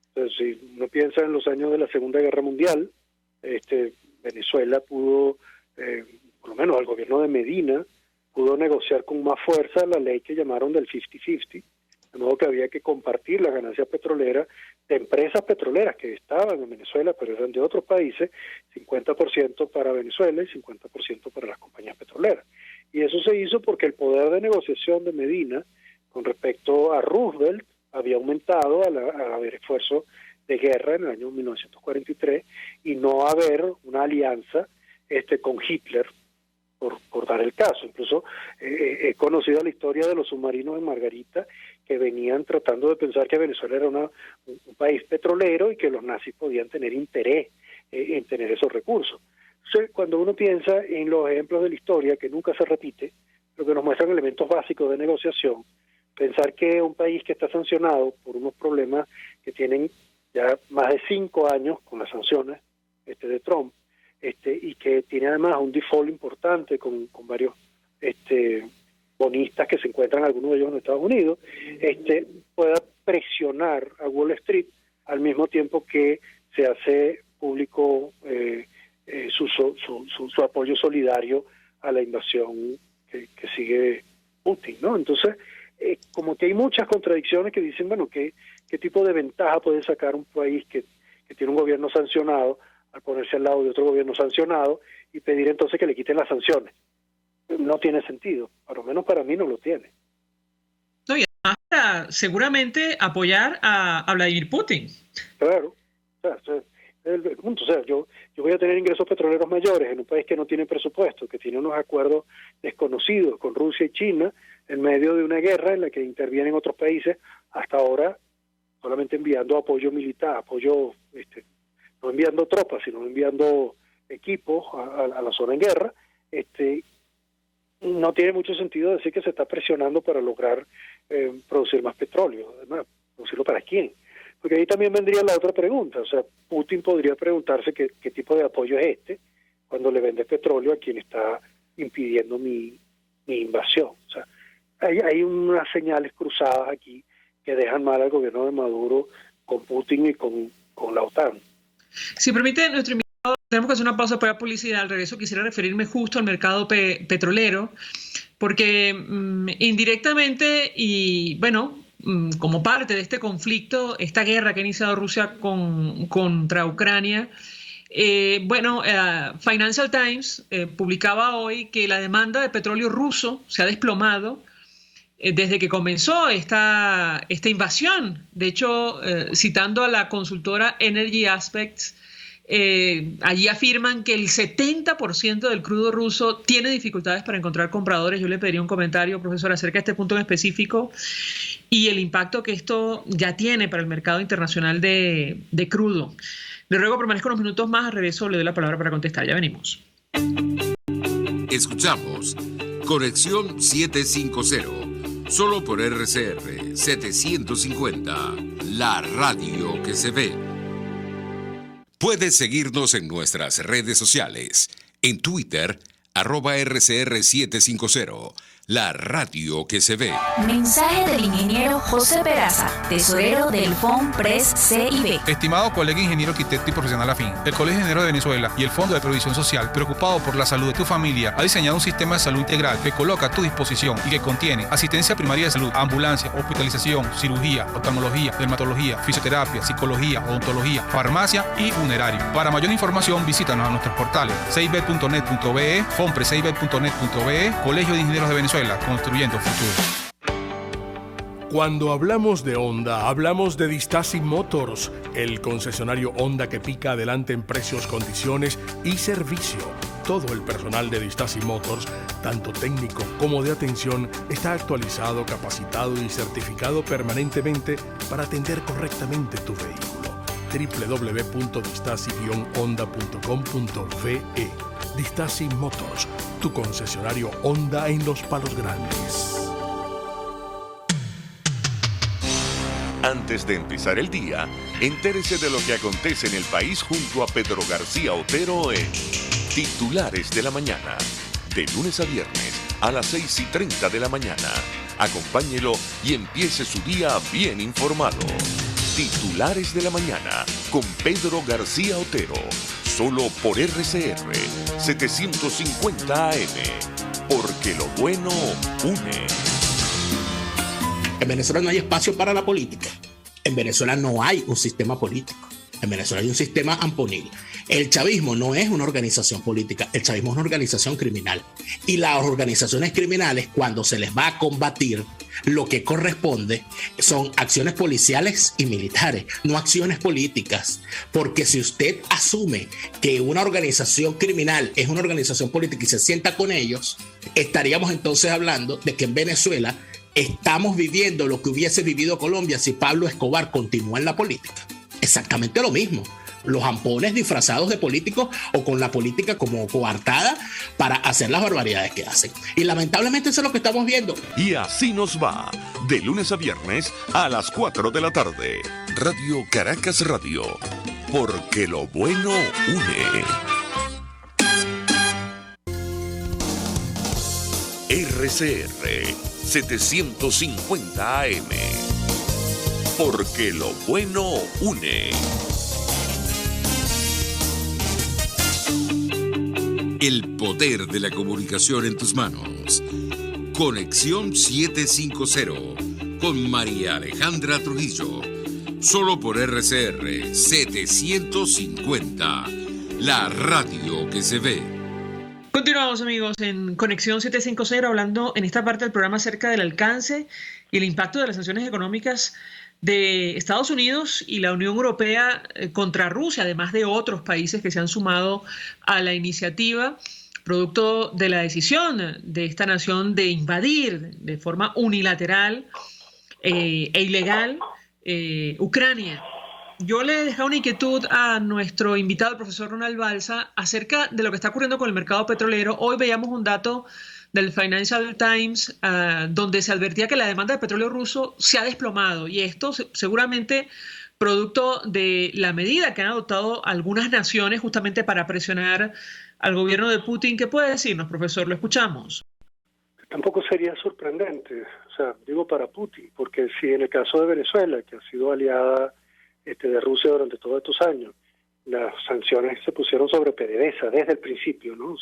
Entonces, si uno piensa en los años de la Segunda Guerra Mundial, Venezuela pudo, por lo menos el gobierno de Medina, pudo negociar con más fuerza la ley que llamaron del 50-50, de modo que había que compartir las ganancias petroleras de empresas petroleras que estaban en Venezuela, pero eran de otros países, 50% para Venezuela y 50% para las compañías petroleras. Y eso se hizo porque el poder de negociación de Medina con respecto a Roosevelt había aumentado al haber esfuerzo de guerra en el año 1943 y no haber una alianza con Hitler, por dar el caso. Incluso he conocido la historia de los submarinos en Margarita, que venían tratando de pensar que Venezuela era un país petrolero y que los nazis podían tener interés en tener esos recursos. Entonces, cuando uno piensa en los ejemplos de la historia, que nunca se repite, lo que nos muestran elementos básicos de negociación, pensar que un país que está sancionado por unos problemas que tienen ya más de 5 años con las sanciones de Trump, y que tiene además un default importante con varios bonistas que se encuentran, algunos de ellos en Estados Unidos, pueda presionar a Wall Street al mismo tiempo que se hace público su apoyo solidario a la invasión que sigue Putin, ¿no? Entonces, como que hay muchas contradicciones que dicen, bueno, ¿qué tipo de ventaja puede sacar un país que tiene un gobierno sancionado al ponerse al lado de otro gobierno sancionado y pedir entonces que le quiten las sanciones? No tiene sentido, por lo menos para mí no lo tiene. No, y además para seguramente apoyar a Vladimir Putin. Claro, el punto, o sea, yo voy a tener ingresos petroleros mayores en un país que no tiene presupuesto, que tiene unos acuerdos desconocidos con Rusia y China en medio de una guerra en la que intervienen otros países, hasta ahora solamente enviando apoyo militar, no enviando tropas, sino enviando equipos a la zona en guerra. No tiene mucho sentido decir que se está presionando para lograr producir más petróleo. Además, ¿producirlo para quién? Porque ahí también vendría la otra pregunta. O sea, Putin podría preguntarse qué tipo de apoyo es cuando le vende petróleo a quien está impidiendo mi invasión. O sea, hay unas señales cruzadas aquí que dejan mal al gobierno de Maduro con Putin y con la OTAN. Si permite, nuestro invitado, tenemos que hacer una pausa para publicidad. Al regreso quisiera referirme justo al mercado petrolero, porque indirectamente y, bueno, como parte de este conflicto, esta guerra que ha iniciado Rusia contra Ucrania, Financial Times publicaba hoy que la demanda de petróleo ruso se ha desplomado desde que comenzó esta invasión. De hecho, citando a la consultora Energy Aspects, allí afirman que el 70% del crudo ruso tiene dificultades para encontrar compradores. Yo le pediría un comentario, profesor, acerca de este punto en específico y el impacto que esto ya tiene para el mercado internacional de crudo. Le ruego permanezca unos minutos más. Al regreso le doy la palabra para contestar. Ya venimos. Escuchamos Conexión 750, solo por RCR 750, la radio que se ve. Puedes seguirnos en nuestras redes sociales. En Twitter, @RCR750, la radio que se ve. Mensaje del ingeniero José Peraza, tesorero del FONPRES CIB. Estimado colega ingeniero arquitecto y profesional afín, el Colegio de Ingenieros de Venezuela y el Fondo de Previsión Social, preocupado por la salud de tu familia, ha diseñado un sistema de salud integral que coloca a tu disposición y que contiene asistencia primaria de salud, ambulancia, hospitalización, cirugía, oftalmología, dermatología, fisioterapia, psicología, odontología, farmacia y funerario. Para mayor información, visítanos a nuestros portales cib.net.be, fonprescib.net.be, Colegio de Ingenieros de Venezuela, construyendo futuro. Cuando hablamos de Honda, hablamos de Distasi Motors, el concesionario Honda que pica adelante en precios, condiciones y servicio. Todo el personal de Distasi Motors, tanto técnico como de atención, está actualizado, capacitado y certificado permanentemente para atender correctamente tu vehículo. www.distasi-honda.com.ve. Distasi Motors, tu concesionario Honda en Los Palos Grandes. Antes de empezar el día, entérese de lo que acontece en el país junto a Pedro García Otero en Titulares de la Mañana, de lunes a viernes a las 6:30 de la mañana. Acompáñelo y empiece su día bien informado. Titulares de la Mañana con Pedro García Otero, solo por RCR 750 AM, porque lo bueno une. En Venezuela no hay espacio para la política. En Venezuela no hay un sistema político. En Venezuela hay un sistema amponil. El chavismo no es una organización política, el chavismo es una organización criminal. Y las organizaciones criminales, cuando se les va a combatir, lo que corresponde son acciones policiales y militares, no acciones políticas. Porque si usted asume que una organización criminal es una organización política y se sienta con ellos, estaríamos entonces hablando de que en Venezuela estamos viviendo lo que hubiese vivido Colombia si Pablo Escobar continúa en la política. Exactamente lo mismo. Los ampones disfrazados de políticos o con la política como coartada para hacer las barbaridades que hacen. Y lamentablemente eso es lo que estamos viendo. Y así nos va, de lunes a viernes a las 4 de la tarde. Radio Caracas Radio, porque lo bueno une. RCR 750 AM, porque lo bueno une. El poder de la comunicación en tus manos. Conexión 750 con María Alejandra Trujillo. Solo por RCR 750, la radio que se ve. Continuamos, amigos, en Conexión 750, hablando en esta parte del programa acerca del alcance y el impacto de las sanciones económicas de Estados Unidos y la Unión Europea contra Rusia, además de otros países que se han sumado a la iniciativa, producto de la decisión de esta nación de invadir de forma unilateral e ilegal Ucrania. Yo le he dejado una inquietud a nuestro invitado, el profesor Ronald Balsa, acerca de lo que está ocurriendo con el mercado petrolero. Hoy veíamos un dato del Financial Times, donde se advertía que la demanda de petróleo ruso se ha desplomado, y esto seguramente producto de la medida que han adoptado algunas naciones justamente para presionar al gobierno de Putin. ¿Qué puede decirnos, profesor? Lo escuchamos. Tampoco sería sorprendente, digo para Putin, porque si en el caso de Venezuela, que ha sido aliada de Rusia durante todos estos años, las sanciones se pusieron sobre PDVSA desde el principio, ¿no?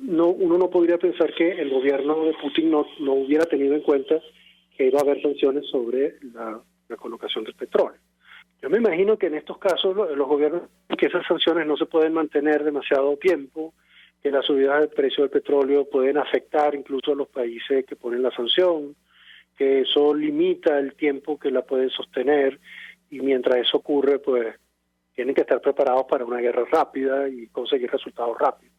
Uno no podría pensar que el gobierno de Putin no hubiera tenido en cuenta que iba a haber sanciones sobre la colocación del petróleo. Yo me imagino que en estos casos los gobiernos, que esas sanciones no se pueden mantener demasiado tiempo, que las subidas del precio del petróleo pueden afectar incluso a los países que ponen la sanción, que eso limita el tiempo que la pueden sostener, y mientras eso ocurre, pues tienen que estar preparados para una guerra rápida y conseguir resultados rápidos.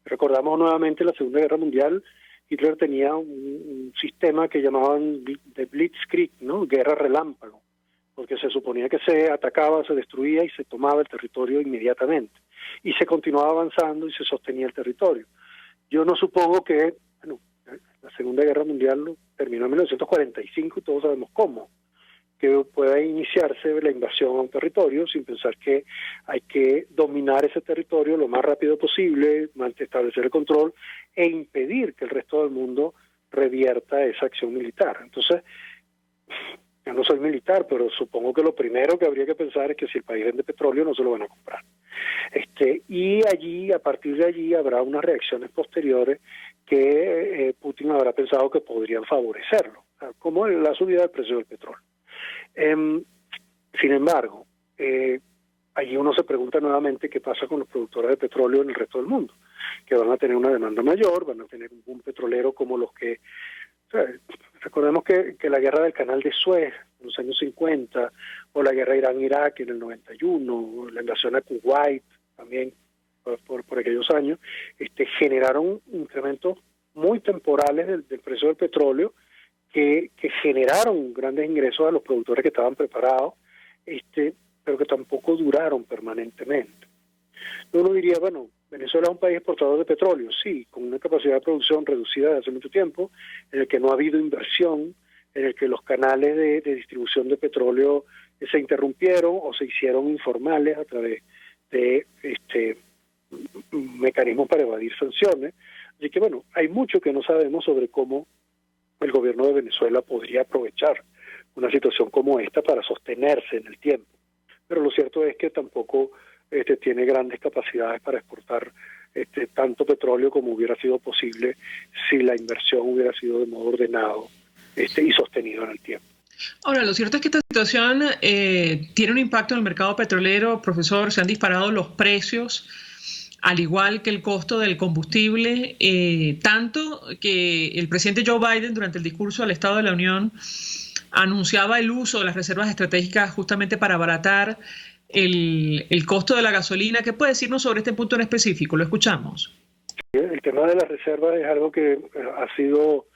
Recordamos nuevamente la Segunda Guerra Mundial. Hitler tenía un sistema que llamaban de Blitzkrieg, ¿no? Guerra relámpago, porque se suponía que se atacaba, se destruía y se tomaba el territorio inmediatamente, y se continuaba avanzando y se sostenía el territorio. Yo no supongo que, la Segunda Guerra Mundial terminó en 1945 y todos sabemos cómo, que pueda iniciarse la invasión a un territorio sin pensar que hay que dominar ese territorio lo más rápido posible, establecer el control e impedir que el resto del mundo revierta esa acción militar. Entonces, yo no soy militar, pero supongo que lo primero que habría que pensar es que si el país vende petróleo no se lo van a comprar. Y allí, a partir de allí, habrá unas reacciones posteriores que Putin habrá pensado que podrían favorecerlo, como la subida del precio del petróleo. Sin embargo, allí uno se pregunta nuevamente qué pasa con los productores de petróleo en el resto del mundo, que van a tener una demanda mayor, van a tener un boom petrolero como los que... recordemos que la guerra del Canal de Suez en los años 50, o la guerra Irán-Irak en el 91, o la invasión a Kuwait también por aquellos años, generaron incrementos muy temporales del precio del petróleo, que generaron grandes ingresos a los productores que estaban preparados, pero que tampoco duraron permanentemente. Uno diría, bueno, Venezuela es un país exportador de petróleo, sí, con una capacidad de producción reducida desde hace mucho tiempo, en el que no ha habido inversión, en el que los canales de distribución de petróleo se interrumpieron o se hicieron informales a través de mecanismos para evadir sanciones. Así que, bueno, hay mucho que no sabemos sobre cómo el gobierno de Venezuela podría aprovechar una situación como esta para sostenerse en el tiempo. Pero lo cierto es que tampoco tiene grandes capacidades para exportar tanto petróleo como hubiera sido posible si la inversión hubiera sido de modo ordenado y sostenido en el tiempo. Ahora, lo cierto es que esta situación tiene un impacto en el mercado petrolero, profesor. Se han disparado los precios al igual que el costo del combustible, tanto que el presidente Joe Biden durante el discurso al Estado de la Unión anunciaba el uso de las reservas estratégicas justamente para abaratar el costo de la gasolina. ¿Qué puede decirnos sobre este punto en específico? Lo escuchamos. El tema de las reservas es algo que ha sido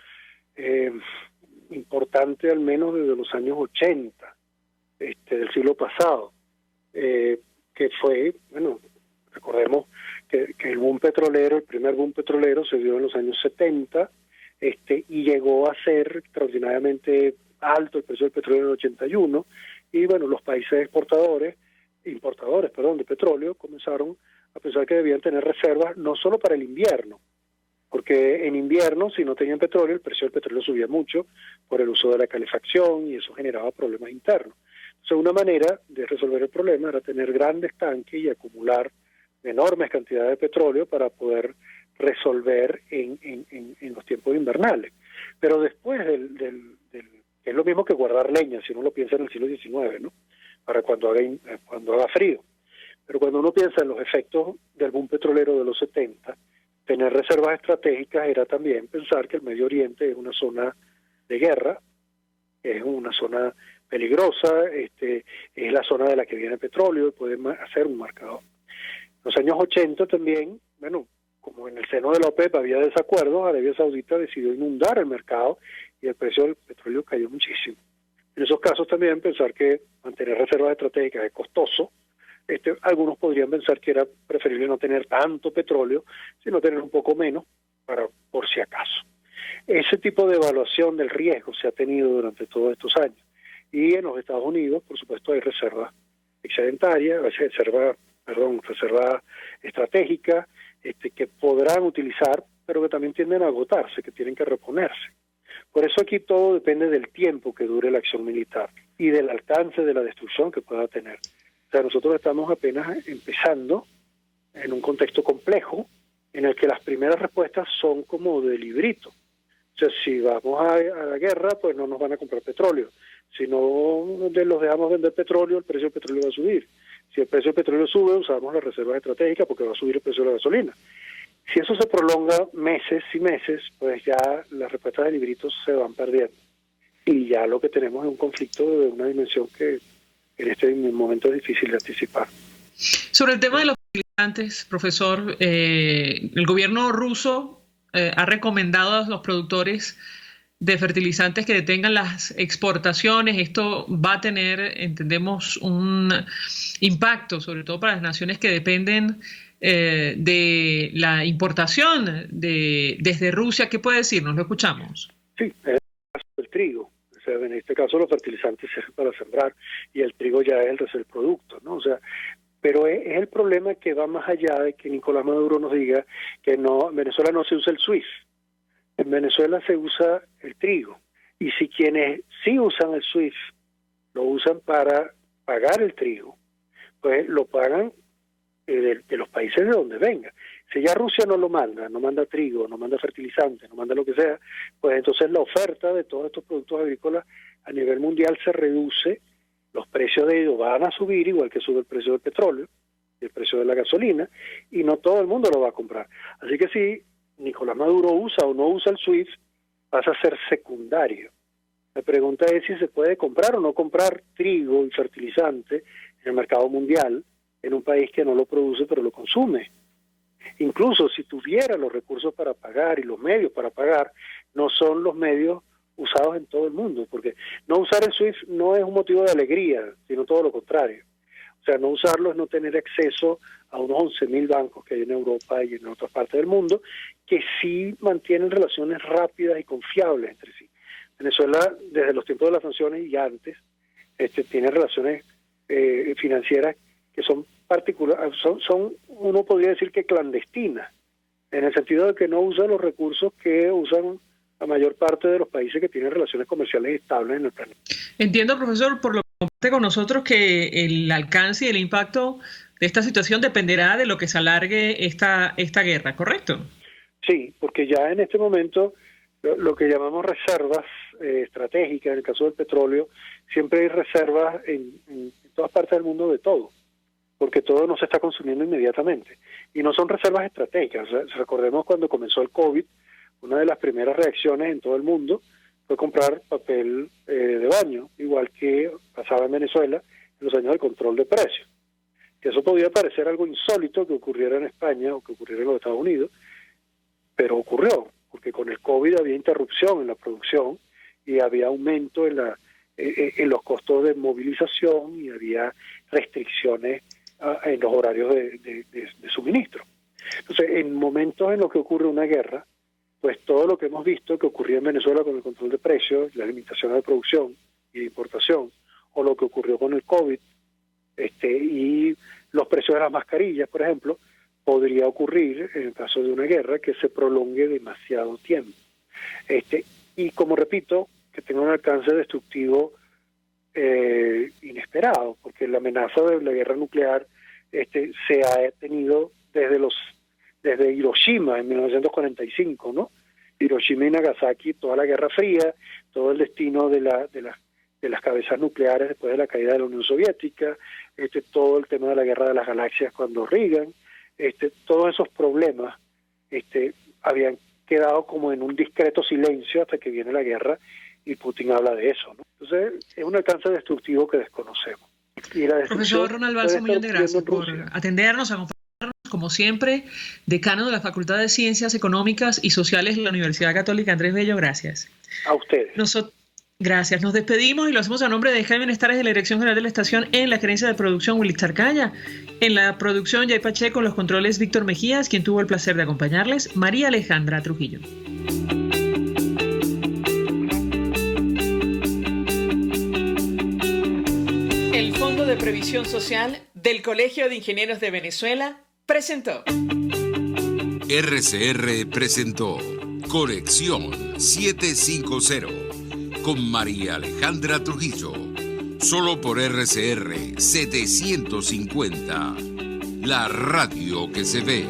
importante al menos desde los años 80 del siglo pasado, que fue, bueno, recordemos que el boom petrolero, el primer boom petrolero se dio en los años 70 y llegó a ser extraordinariamente alto el precio del petróleo en el 81, y bueno, los países importadores de petróleo comenzaron a pensar que debían tener reservas no solo para el invierno, porque en invierno, si no tenían petróleo, el precio del petróleo subía mucho por el uso de la calefacción y eso generaba problemas internos. Entonces, una manera de resolver el problema era tener grandes tanques y acumular enormes cantidades de petróleo para poder resolver en los tiempos invernales. Pero después es lo mismo que guardar leña, si uno lo piensa en el siglo XIX, ¿no? Para cuando haga frío. Pero cuando uno piensa en los efectos del boom petrolero de los 70, tener reservas estratégicas era también pensar que el Medio Oriente es una zona de guerra, es una zona peligrosa, es la zona de la que viene petróleo y puede hacer un marcador. En los años 80 también, bueno, como en el seno de la OPEP había desacuerdos, Arabia Saudita decidió inundar el mercado y el precio del petróleo cayó muchísimo. En esos casos también pensar que mantener reservas estratégicas es costoso. Algunos podrían pensar que era preferible no tener tanto petróleo, sino tener un poco menos por si acaso. Ese tipo de evaluación del riesgo se ha tenido durante todos estos años. Y en los Estados Unidos, por supuesto, hay reservas excedentarias, reserva estratégica, que podrán utilizar, pero que también tienden a agotarse, que tienen que reponerse. Por eso aquí todo depende del tiempo que dure la acción militar y del alcance de la destrucción que pueda tener. O sea, nosotros estamos apenas empezando en un contexto complejo en el que las primeras respuestas son como de librito. O sea, si vamos a la guerra, pues no nos van a comprar petróleo. Si no los dejamos vender petróleo, el precio del petróleo va a subir. Si el precio del petróleo sube, usamos las reservas estratégicas porque va a subir el precio de la gasolina. Si eso se prolonga meses y meses, pues ya las respuestas de libritos se van perdiendo. Y ya lo que tenemos es un conflicto de una dimensión que en este momento es difícil de anticipar. Sobre el tema de los fertilizantes, profesor, el gobierno ruso ha recomendado a los productores de fertilizantes que detengan las exportaciones. Esto va a tener, entendemos, un impacto, sobre todo para las naciones que dependen de la importación desde Rusia. ¿Qué puede decirnos? Lo escuchamos. Sí, en el caso del trigo. O sea, en este caso los fertilizantes sirven para sembrar y el trigo ya es el producto, ¿no? O sea, pero es el problema que va más allá de que Nicolás Maduro nos diga que no, en Venezuela no se usa el SWIFT. En Venezuela se usa el trigo. Y si quienes sí usan el SWIFT lo usan para pagar el trigo, pues lo pagan de los países de donde venga. Si ya Rusia no lo manda, no manda trigo, no manda fertilizante, no manda lo que sea, pues entonces la oferta de todos estos productos agrícolas a nivel mundial se reduce, los precios de ellos van a subir, igual que sube el precio del petróleo y el precio de la gasolina, y no todo el mundo lo va a comprar. Así que si Nicolás Maduro usa o no usa el SWIFT, pasa a ser secundario. La pregunta es si se puede comprar o no comprar trigo y fertilizante en el mercado mundial, en un país que no lo produce pero lo consume. Incluso si tuviera los recursos para pagar y los medios para pagar, no son los medios usados en todo el mundo, porque no usar el SWIFT no es un motivo de alegría, sino todo lo contrario. O sea, no usarlo es no tener acceso a unos 11.000 bancos que hay en Europa y en otras partes del mundo, que sí mantienen relaciones rápidas y confiables entre sí. Venezuela, desde los tiempos de las sanciones y antes, tiene relaciones financieras que son particulares, son uno podría decir que clandestinas, en el sentido de que no usa los recursos que usan la mayor parte de los países que tienen relaciones comerciales estables en el planeta. Entiendo, profesor, por lo que comparte con nosotros, que el alcance y el impacto de esta situación dependerá de lo que se alargue esta guerra, ¿correcto? Sí, porque ya en este momento lo que llamamos reservas estratégicas, en el caso del petróleo, siempre hay reservas en todas partes del mundo de todo. porque todo no se está consumiendo inmediatamente. Y no son reservas estratégicas. Recordemos cuando comenzó el COVID, una de las primeras reacciones en todo el mundo fue comprar papel de baño, igual que pasaba en Venezuela en los años del control de precios. Que eso podía parecer algo insólito que ocurriera en España o que ocurriera en los Estados Unidos, pero ocurrió, porque con el COVID había interrupción en la producción y había aumento en los costos de movilización y había restricciones en los horarios de suministro. Entonces, en momentos en los que ocurre una guerra, pues todo lo que hemos visto que ocurrió en Venezuela con el control de precios, las limitaciones de producción y de importación, o lo que ocurrió con el COVID, y los precios de las mascarillas, por ejemplo, podría ocurrir en el caso de una guerra que se prolongue demasiado tiempo. Y como repito, que tenga un alcance destructivo inesperado, porque la amenaza de la guerra nuclear se ha tenido desde Hiroshima en 1945, ¿no? Hiroshima y Nagasaki, toda la Guerra Fría, todo el destino de las cabezas nucleares después de la caída de la Unión Soviética, todo el tema de la Guerra de las Galaxias cuando Reagan, todos esos problemas habían quedado como en un discreto silencio hasta que viene la guerra y Putin habla de eso, ¿no? Entonces es un alcance destructivo que desconocemos. Profesor Ronald Balsa, un millón de gracias por atendernos, acompañarnos, como siempre, decano de la Facultad de Ciencias Económicas y Sociales de la Universidad Católica Andrés Bello. Gracias. A ustedes. Gracias. Nos despedimos y lo hacemos a nombre de Jaime Nestares de la Dirección General de la Estación, en la gerencia de producción Willy Tarcaya, en la producción Jay Pacheco, los controles Víctor Mejías, quien tuvo el placer de acompañarles, María Alejandra Trujillo. El Fondo de Previsión Social del Colegio de Ingenieros de Venezuela presentó. RCR presentó Conexión 750 con María Alejandra Trujillo, solo por RCR 750, la radio que se ve.